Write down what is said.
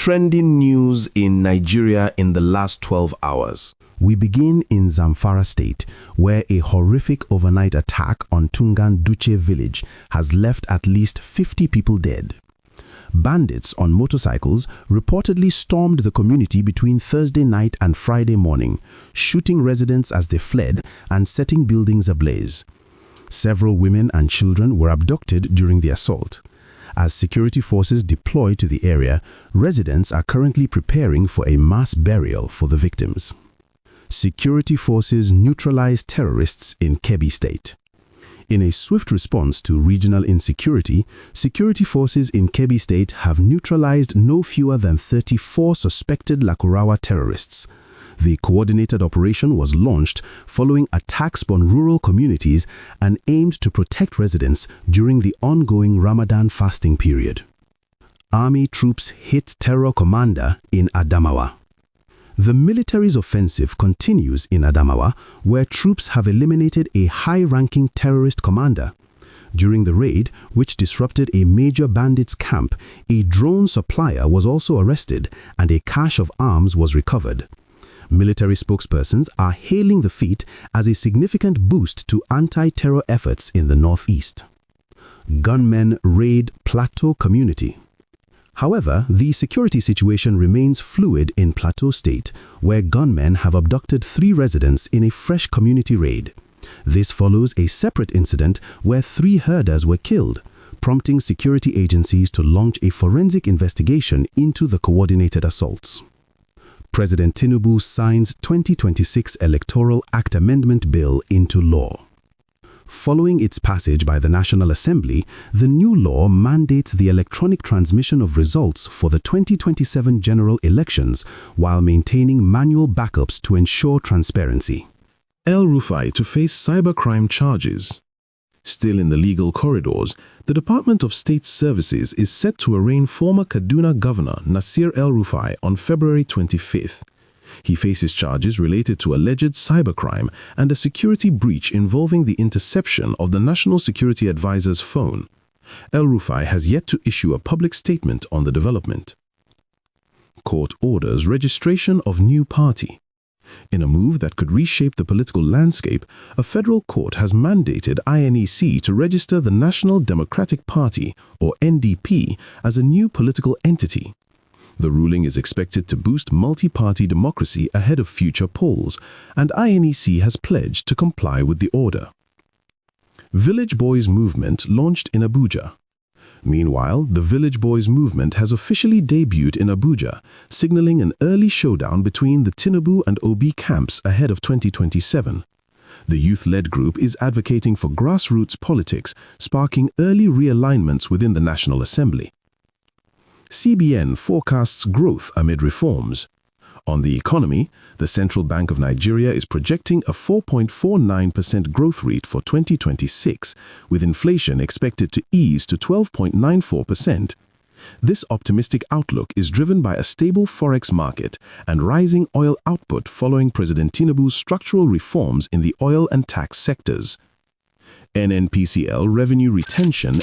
trending news in Nigeria in the last 12 hours. We begin in Zamfara State, where a horrific overnight attack on Tungan Duche village has left at least 50 people dead. Bandits on motorcycles reportedly stormed the community between Thursday night and Friday morning, shooting residents as they fled and setting buildings ablaze. Several women and children were abducted during the assault. As security forces deploy to the area, residents are currently preparing for a mass burial for the victims. Security forces neutralized terrorists in Kebbi State. In a swift response to regional insecurity, security forces in Kebbi State have neutralized no fewer than 34 suspected Lakurawa terrorists. The coordinated operation was launched following attacks on rural communities and aimed to protect residents during the ongoing Ramadan fasting period. Army troops hit terror commander in Adamawa. The military's offensive continues in Adamawa, where troops have eliminated a high-ranking terrorist commander. During the raid, which disrupted a major bandits' camp, a drone supplier was also arrested and a cache of arms was recovered. Military spokespersons are hailing the feat as a significant boost to anti-terror efforts in the northeast. Gunmen raid Plateau community. However, the security situation remains fluid in Plateau State, where gunmen have abducted 3 residents in a fresh community raid. This follows a separate incident where 3 herders were killed, prompting security agencies to launch a forensic investigation into the coordinated assaults. President Tinubu signs 2026 Electoral Act Amendment Bill into law. Following its passage by the National Assembly, the new law mandates the electronic transmission of results for the 2027 general elections while maintaining manual backups to ensure transparency. El-Rufai to face cybercrime charges. Still in the legal corridors, the Department of State Services is set to arraign former Kaduna Governor Nasir El-Rufai on February 25th. He faces charges related to alleged cybercrime and a security breach involving the interception of the National Security Advisor's phone. El-Rufai has yet to issue a public statement on the development. Court orders registration of new party. In a move that could reshape the political landscape, a federal court has mandated INEC to register the National Democratic Party, or NDP, as a new political entity. The ruling is expected to boost multi-party democracy ahead of future polls, and INEC has pledged to comply with the order. Village Boys Movement launched in Abuja. Meanwhile, the Village Boys Movement has officially debuted in Abuja, signaling an early showdown between the Tinubu and Obi camps ahead of 2027. The youth-led group is advocating for grassroots politics, sparking early realignments within the National Assembly. CBN forecasts growth amid reforms. On the economy, the Central Bank of Nigeria is projecting a 4.49% growth rate for 2026, with inflation expected to ease to 12.94%. This optimistic outlook is driven by a stable forex market and rising oil output following President Tinubu's structural reforms in the oil and tax sectors. NNPCL revenue retention